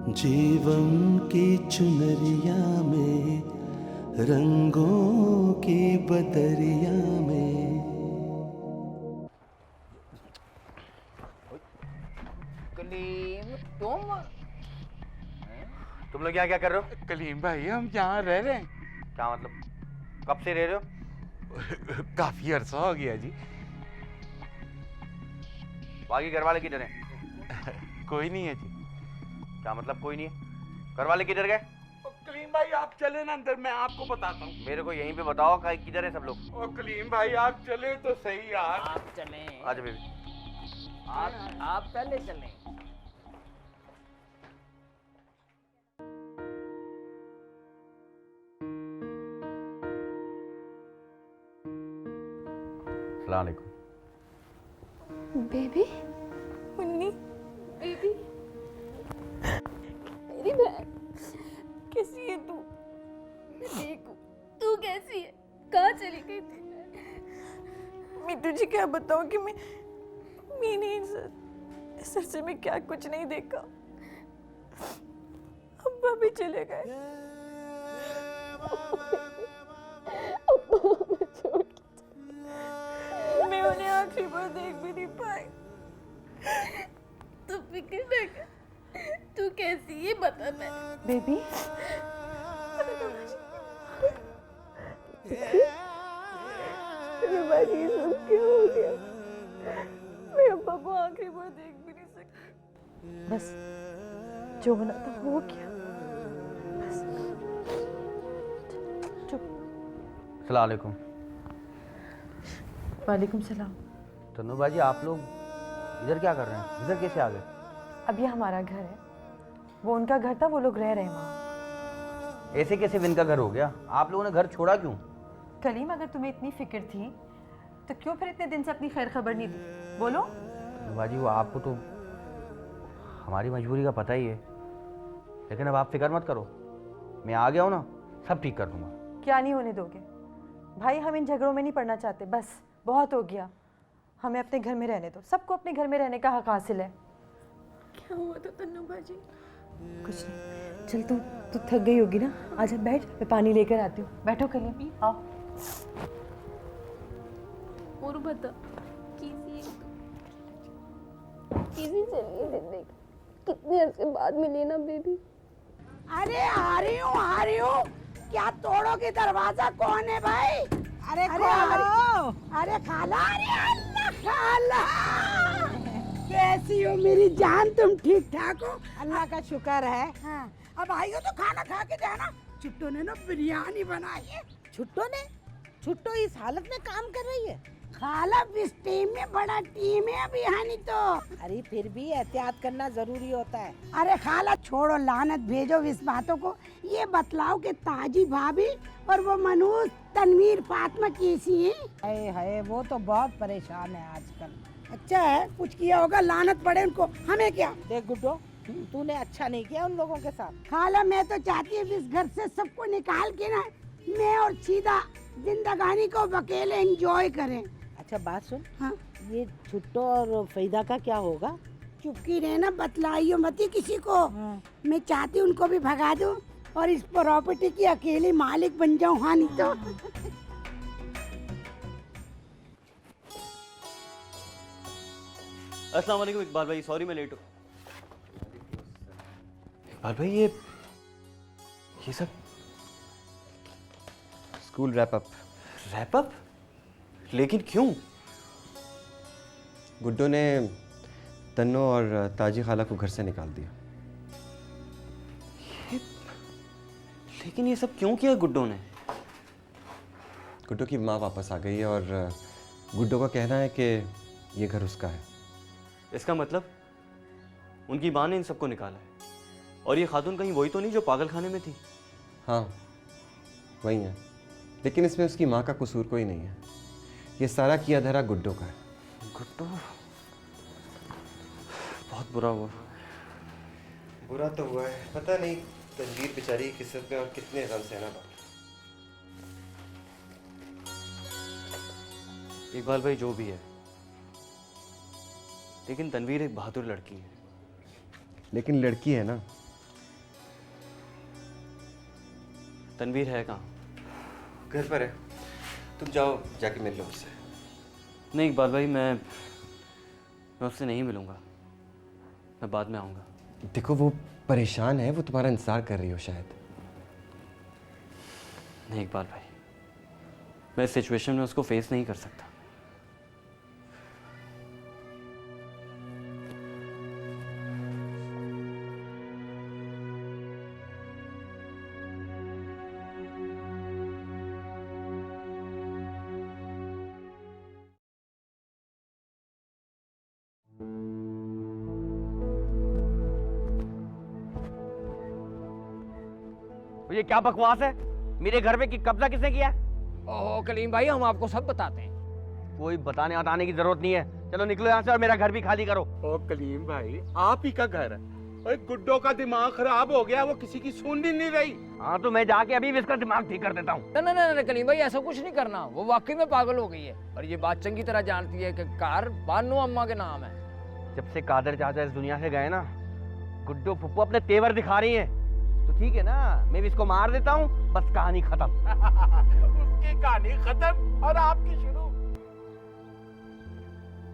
जीवन की चुनरिया में, रंगों की बदरिया में। कलीम तुम लोग यहाँ क्या कर रहे हो? कलीम भाई हम यहाँ रह रहे हैं। क्या मतलब? कब से रह रहे हो? काफी अरसा हो गया जी। बाकी घर वाले किधर हैं? कोई नहीं है जी। क्या मतलब कोई नहीं है? घर वाले किधर गए? कलीम भाई आप चले ना अंदर, मैं आपको बताता हूँ। मेरे को यहीं पे बताओ कहीं किधर है सब लोग। ओ कलीम भाई आप चले तो सही यार। आप चलें। आज बेबी आप पहले चलें। अस्सलाम वालेकुम। बेबी, मुन्नी, बेबी, मेरी बहन, कैसी है तू? मैं ठीक हूँ, तू कैसी है? कहाँ चली गई थी? मैं तुझे क्या बताऊँ कि मैंने इस अरसे में क्या कुछ नहीं देखा। अब्बा भी चले गए, अब्बा हमें छोड़ के, मैं उन्हें आखिरी बार देख भी नहीं पाई। तू फिक्र न कर, तू कैसी है बता मैं। बेबी, बाजी ये सब क्यों हो गया? मैं अब्बा को आखिरी बार देख भी नहीं सकती। बस जो होना था वो क्या, बस चुप। अस्सलाम वालेकुम। वालेकुम सलाम। तन्नू बाजी आप लोग इधर क्या कर रहे हैं? इधर कैसे आ गए? अब ये हमारा घर है, वो उनका घर था, वो लोग रह रहे हैं वहाँ। ऐसे कैसे विन का घर हो गया? आप लोगों ने घर छोड़ा क्यों? कलीम, अगर तुम्हें इतनी फिक्र थी तो क्यों फिर इतने दिन से अपनी खैर खबर नहीं दी? बोलो। तन्नू बाजी वो आपको तो हमारी मजबूरी का पता ही है, लेकिन अब आप फिक्र मत करो, मैं आ गया हूँ ना, सब ठीक कर दूंगा। क्या नहीं होने दोगे? भाई हम इन झगड़ों में नहीं पड़ना चाहते, बस बहुत हो गया। हमें अपने घर में रहने दो, सबको अपने घर में रहने का हक हासिल है। क्या हुआ था तन्नू बाजी? कुछ नहीं, चल तू थक गई होगी ना, आजा बैठ, मैं पानी लेकर आती हूँ। बैठो कलीम, आओ। और बता, कैसी चलिए जिंदगी, कितने अरसे बाद मिली ना बेबी। अरे आ रही हूँ। क्या तोड़ोगे दरवाजा? कौन है भाई? अरे खोलो। अरे खाला, अरे अल्लाह खाला, कैसी हो मेरी जान? तुम ठीक ठाक हो? अल्लाह का शुक्र है। हाँ। अब आई हो तो खाना खा के जाना। छुट्टो ने ना बिरयानी बनाई है। छुट्टो इस हालत में काम कर रही है? खाला इस टीम में बड़ा टीम है अभी हानि तो। अरे फिर भी एहतियात करना जरूरी होता है। अरे खाला छोड़ो लानत, भेजो इस बातों को। ये बतलाओ कि ताजी भाभी और वो मनूज तनवीर फातिमा कैसी है? हाय वो तो बहुत परेशान है आजकल। अच्छा है, कुछ किया होगा, लानत पड़े उनको, हमें क्या। देख गुड्डो, तूने अच्छा नहीं किया उन लोगों के साथ। खाला मैं तो चाहती हूँ इस घर से सबको निकाल के ना मैं और सीधा जिंदगानी को अकेले एंजॉय करें। अच्छा बात सुन। हाँ? ये छुट्टो और फैदा का क्या होगा? चुपकी रहना, बतलाइयो मत ही किसी को। हाँ। मैं चाहती हूँ उनको भी भगा दूं और इस प्रॉपर्टी की अकेली मालिक बन जाऊं। हाँ नहीं तो। अस्सलाम वालेकुम इकबाल भाई, सॉरी मैं लेट हूँ। इकबाल भाई ये सब स्कूल रैप अप, लेकिन क्यों? गुड्डो ने तन्नो और ताजी खाला को घर से निकाल दिया। लेकिन ये सब क्यों किया गुड्डो ने? गुड्डो की माँ वापस आ गई है और गुड्डो का कहना है कि ये घर उसका है। इसका मतलब उनकी माँ ने इन सबको निकाला है, और ये खातून कहीं वही तो नहीं जो पागल खाने में थी? हाँ वही है, लेकिन इसमें उसकी माँ का कसूर कोई नहीं है। ये सारा किया धरा गुड्डो का है। गुड्डो, बहुत बुरा हुआ। बुरा तो हुआ है, पता नहीं तनवीर बेचारी की किस्मत में और कितने गम सहना बाकी। इकबाल भाई जो भी है, लेकिन तनवीर एक बहादुर लड़की है। लेकिन लड़की है ना, तनवीर है कहाँ? घर पर है, तुम जाओ जाके मिल लो उससे। नहीं इकबाल भाई, मैं उससे नहीं मिलूँगा, मैं बाद में आऊँगा। देखो वो परेशान है, वो तुम्हारा इंतजार कर रही हो शायद। नहीं इकबाल भाई, मैं इस सिचुएशन में उसको फेस नहीं कर सकता। ये क्या बकवास है? मेरे घर पे कब्जा किसने किया? ओहो कलीम भाई, हम आपको सब बताते हैं। कोई बताने बताने की जरूरत नहीं है। चलो निकलो यहाँ से और मेरा घर भी खाली करो। ओ कलीम भाई, आप ही का घर है। ओए गुड्डो का दिमाग खराब हो गया, वो किसी की सुन ही नहीं रही। हाँ तो मैं जाके अभी भी इसका दिमाग ठीक कर देता हूँ। ना ना ना ना कलीम भाई, ऐसा कुछ नहीं करना, वो वाकई में पागल हो गई है। और ये बात चंगी तरह जानती है कि कार बानो अम्मा के नाम है। जब से कादर चाचा इस दुनिया से गए ना, गुड्डो फुप्पो अपने तेवर दिखा रही है। तो ठीक है ना, मैं भी इसको मार देता हूँ, बस कहानी खत्म। उसकी कहानी खत्म और आपकी शुरू।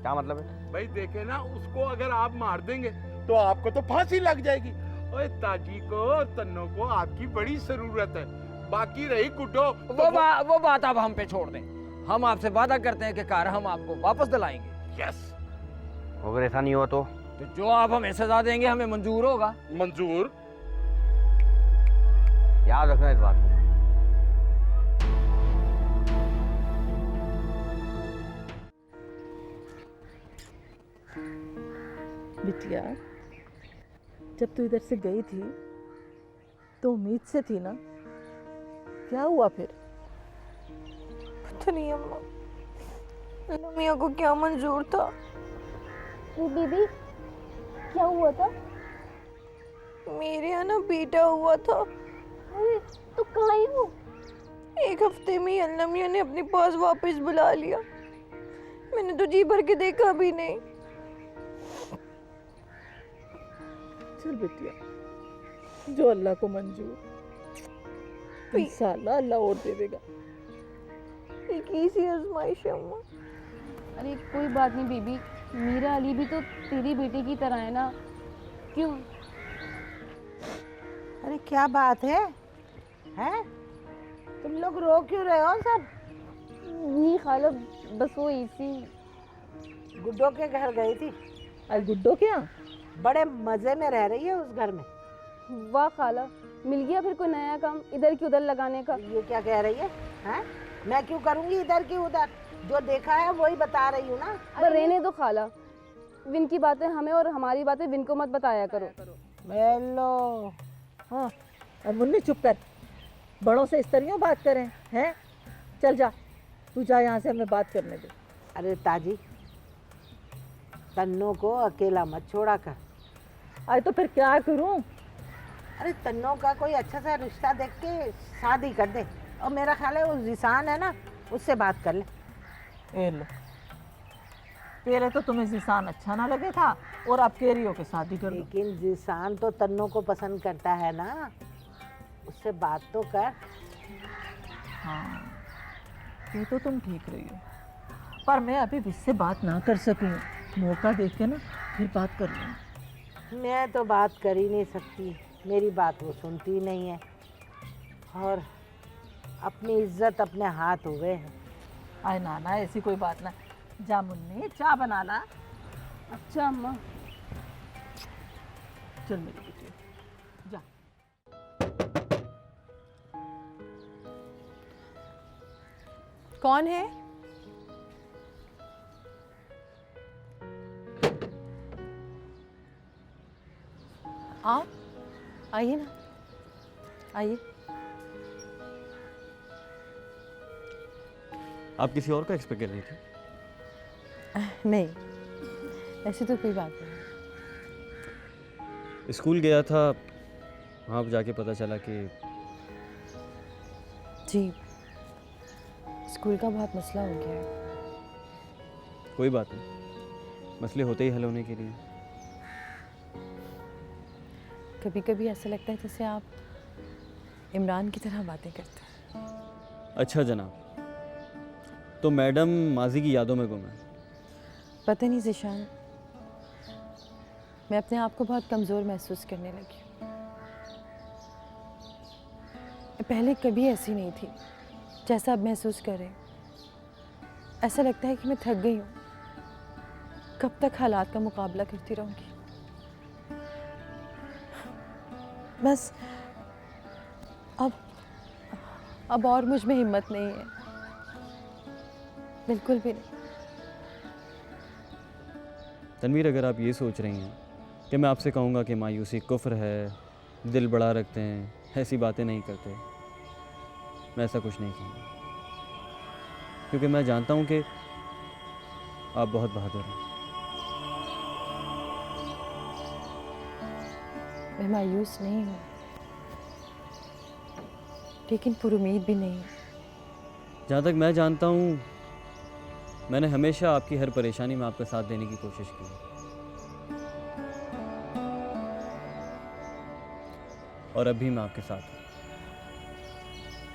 क्या मतलब है? भाई देखे ना, उसको अगर आप मार देंगे तो आपको तो फांसी लग जाएगी। ओए ताजी को और तन्नो को आपकी बड़ी जरूरत है। बाकी रही गुड्डो, वो बात आप हम पे छोड़ दें। हम आपसे वादा करते हैं कि कार हम आपको वापस दिलाएंगे। यस। अगर ऐसा नहीं हुआ तो जो आप हमें सजा देंगे हमें मंजूर होगा। मंजूर। याद रखना इस बात को। बिटिया, जब तू इधर से गई थी तो उम्मीद से थी ना, क्या हुआ फिर? पता नहीं अम्मा, अल्लाह मियाँ को क्या मंजूर था। दीदी क्या हुआ था? मेरे यहाँ ना बेटा हुआ था। अरे तो कहाँ है वो? एक हफ्ते में ही अल्लाह मियाँ ने अपने पास वापस बुला लिया। मैंने तो जी भर के देखा भी नहीं। चल बिटिया, जो अल्लाह को मंजूर, इंशाअल्लाह अल्लाह और दे देगा। एक ही सी आजमाइश है अम्मा। अरे कोई बात नहीं बीबी, मीरा अली भी तो तेरी बेटी की तरह है ना, क्यों? अरे क्या बात है? हैं? तुम लोग रो क्यों रहे हो सब? नहीं खाला, बस वो इसी गुड्डो के घर गई थी। अरे गुड्डो क्या? बड़े मजे में रह रही है उस घर में। वाह खाला, मिल गया फिर कोई नया काम इधर की उधर लगाने का। ये क्या कह रही है? हैं? मैं क्यों करूंगी इधर की उधर? जो देखा है वही बता रही हूँ ना। पर रहने दो खाला, विन की बातें हमें और हमारी बातें विन को मत बताया करो। हेलो। हाँ, और मुन्नी चुप कर, बड़ों से इस तरह क्यों बात करें? हैं? चल जा, तू जा यहाँ से, हमें बात करने दे। अरे ताजी, तन्नो को अकेला मत छोड़ा कर। अरे तो फिर क्या करूं? अरे तन्नो का कोई अच्छा सा रिश्ता देख के शादी कर दे। और मेरा ख्याल है वो जिसान है ना, उससे बात कर ले। ए लो, पहले तो तुम्हें जिसान अच्छा ना लगे था और अब कह रही हो कि शादी कर लो। लेकिन जिसान तो तन्नो को पसंद करता है ना, उससे बात तो कर। हाँ, ये तो तुम ठीक रही हो, पर मैं अभी उससे बात ना कर सकूँ। मौका देख के ना फिर बात कर लूँगी। मैं तो बात कर ही नहीं सकती, मेरी बात वो सुनती ही नहीं है। और अपनी इज्जत अपने हाथ हुए हैं। आए ना ना, ऐसी कोई बात ना। जा मुन्नी, चाय बना ला। अच्छा अम्मा। चल मेरी बेटी, जा। कौन है? आप आइए ना, आइए। आप किसी और का एक्सपेक्ट कर रही थी? नहीं, ऐसी तो कोई बात नहीं। स्कूल गया था, वहाँ पर जाके पता चला कि जी, स्कूल का बहुत मसला हो गया है। कोई बात नहीं, मसले होते ही हल होने के लिए। कभी कभी ऐसा लगता है जैसे आप इमरान की तरह बातें करते हैं। अच्छा जनाब, तो मैडम माजी की यादों में गुम है। पता नहीं ज़ीशान, मैं अपने आप को बहुत कमज़ोर महसूस करने लगी हूँ। मैं पहले कभी ऐसी नहीं थी जैसा अब महसूस कर रही हूँ। ऐसा लगता है कि मैं थक गई हूँ। कब तक हालात का मुकाबला करती रहूँगी? बस अब और मुझ में हिम्मत नहीं है, बिल्कुल भी नहीं। तनवीर, अगर आप ये सोच रही हैं कि मैं आपसे कहूँगा कि मायूसी कुफ्र है, दिल बड़ा रखते हैं, ऐसी बातें नहीं करते, मैं ऐसा कुछ नहीं कहूँगा, क्योंकि मैं जानता हूँ कि आप बहुत बहादुर हैं। मैं मायूस नहीं हूँ, लेकिन पुरुमीद भी नहीं। जहाँ तक मैं जानता हूँ, मैंने हमेशा आपकी हर परेशानी में आपका साथ देने की कोशिश की है, और अब भी मैं आपके साथ हूँ।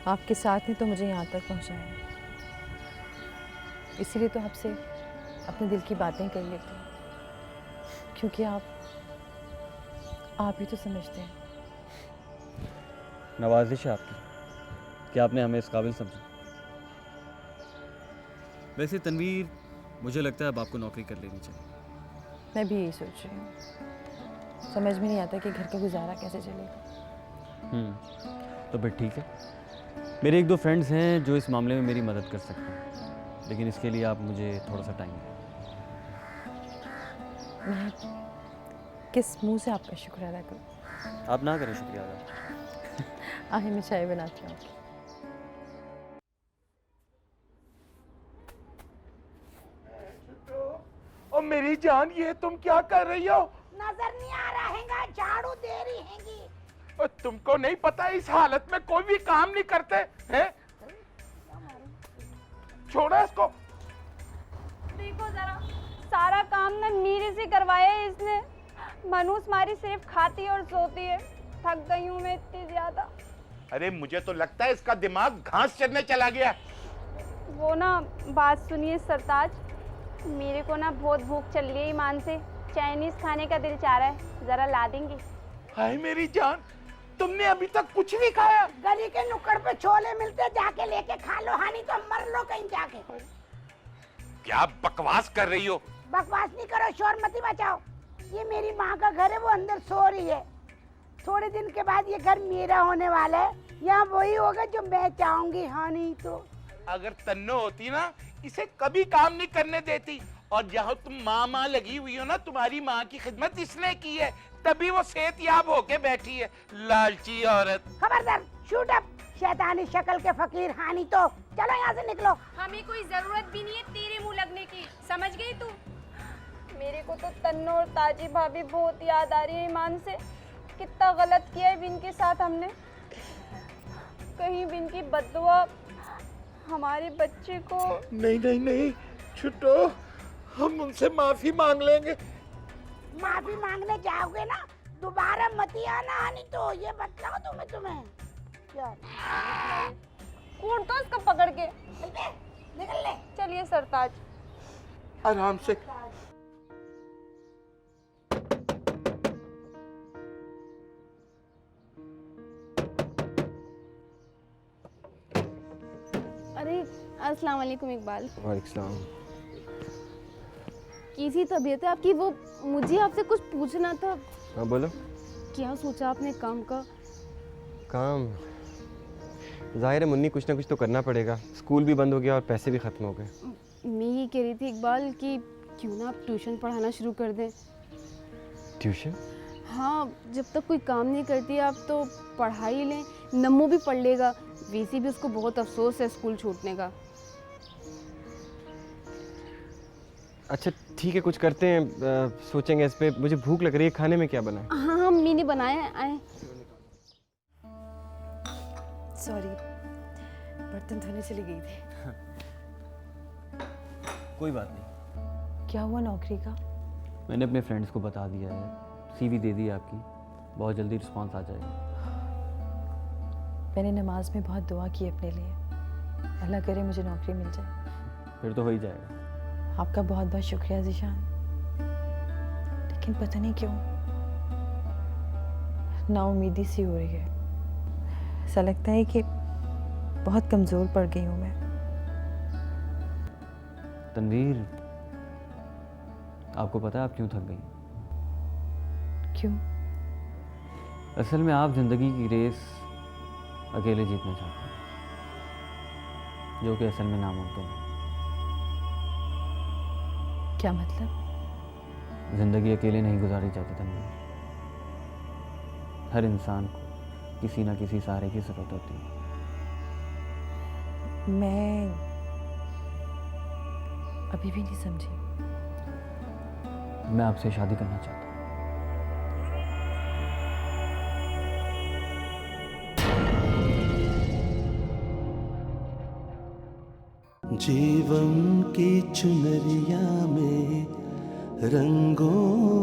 आपके साथ ने तो मुझे यहाँ तक पहुँचाया, इसीलिए तो आपसे अपने दिल की बातें कर लेती हूँ, क्योंकि आप ही तो समझते हैं। नवाजिश है आपकी कि आपने हमें इस काबिल समझा। वैसे तनवीर, मुझे लगता है अब आपको नौकरी कर लेनी चाहिए। मैं भी यही सोच रही हूँ। समझ में नहीं आता कि घर का गुजारा कैसे चलेगा। तो फिर ठीक है, मेरे एक दो फ्रेंड्स हैं जो इस मामले में मेरी मदद कर सकते हैं, लेकिन इसके लिए आप मुझे थोड़ा सा टाइम दें। मैं किस मुंह से आपका शुक्र अदा करूँ? आप ना करें शुक्रिया अदा। आए मैं चाय बनाती हूँ। और मेरी जान, ये तुम क्या कर रही हो? नजर नहीं आ रहा हैगा, झाड़ू दे रही हैगी। और तुमको नहीं पता इस हालत में कोई भी काम नहीं करते हैं? छोड़ो इसको। देखो जरा, सारा काम ना मीरे से करवाया है इसने। मनूस मारी सिर्फ खाती और सोती है। थक गई हूँ मैं इतनी ज्यादा। अरे मुझे तो लगता है इसका दिमाग घास चरने चला गया। वो ना, बात सुनिए सरताज, मेरे को ना बहुत भूख चल रही है ईमान से। चाइनीज खाने का दिल चाह रहा है, जरा ला देंगी? हाय मेरी जान, तुमने अभी तक कुछ नहीं खाया? गली के नुक्कड़ पे छोले मिलते, जाके लेके खा लो, हानि तो मर लो कहीं जाके। क्या बकवास कर रही हो? बकवास नहीं करो, शोर मत मचाओ। ये मेरी माँ का घर है, वो अंदर सो रही है। थोड़े दिन के बाद ये घर मेरा होने वाला है। यहाँ वही होगा जो मैं चाहूंगी। हाँ नहीं तो अगर तन्नो होती ना, इसे कभी काम नहीं करने देती। और जहाँ तुम माँ लगी हुई हो ना, तुम्हारी माँ की खिदमत इसने की है, तभी वो सेहतयाब होके बैठी है। लालची औरत। खबरदार, शूट अप, शैतानी शक्ल के फकीर। हानि तो चलो यहाँ से निकलो। हमें कोई जरूरत भी नहीं है तेरे मुंह लगने की, समझ गई तू? मेरे को तो तन्नो और ताजी भाभी बहुत याद आ रही है ईमान से। कितना गलत किया है बिन के साथ हमने। कहीं बिन की बद्दुआ हमारे बच्चे को। नहीं नहीं नहीं छुटो, हम उनसे माफी मांग लेंगे। माफी मांगने जाओगे ना, दोबारा मत ही आना। हानि तो ये बतलाओ तुम्हें क्या? कूट दो इसको पकड़ के। निकल ले। चलिए सरताज। आराम से। अरे अस्सलाम वालेकुम इकबाल। वालेकुम सलाम। कैसी तबीयत है आपकी? वो मुझे आपसे कुछ पूछना था। हाँ बोलो। क्या सोचा आपने काम का? काम जाहिर है मुन्नी, कुछ ना कुछ तो करना पड़ेगा। स्कूल भी बंद हो गया और पैसे भी ख़त्म हो गए। मैं ये कह रही थी इकबाल कि क्यों ना आप ट्यूशन पढ़ाना शुरू कर दें। ट्यूशन? हाँ, जब तक कोई काम नहीं करती आप तो पढ़ा ही लें। नम्मू भी पढ़ लेगा, वैसे भी उसको बहुत अफसोस है स्कूल छूटने का। अच्छा ठीक है, कुछ करते हैं, सोचेंगे इस पे। मुझे भूख लग रही है, खाने में क्या बना है? हाँ हाँ, मैंने बनाया है, आए। सॉरी, बर्तन धोने चली गई थी। कोई बात नहीं। क्या हुआ नौकरी का? मैंने अपने फ्रेंड्स को बता दिया है, सीवी दे दी है आपकी, बहुत जल्दी रिस्पांस आ जाएगा। मैंने नमाज में बहुत दुआ की अपने लिए, अल्लाह करे मुझे नौकरी मिल जाए। फिर तो हो ही जाएगा। आपका बहुत बहुत शुक्रिया ज़ीशान, लेकिन पता नहीं क्यों नाउमीदी सी हो रही है। ऐसा लगता है कि बहुत कमज़ोर पड़ गई हूँ मैं। तनवीर, आपको पता है आप क्यों थक गई? क्यों? असल में आप ज़िंदगी की रेस अकेले जीतना चाहते हैं, जो कि असल में नामुमकिन है। क्या मतलब? ज़िंदगी अकेले नहीं गुजारी जाती तनवीर। हर इंसान को किसी ना किसी सहारे की ज़रूरत होती है। मैं अभी भी नहीं समझी। मैं आपसे शादी करना चाहता हूँ। जीवन की चुनरिया में रंगों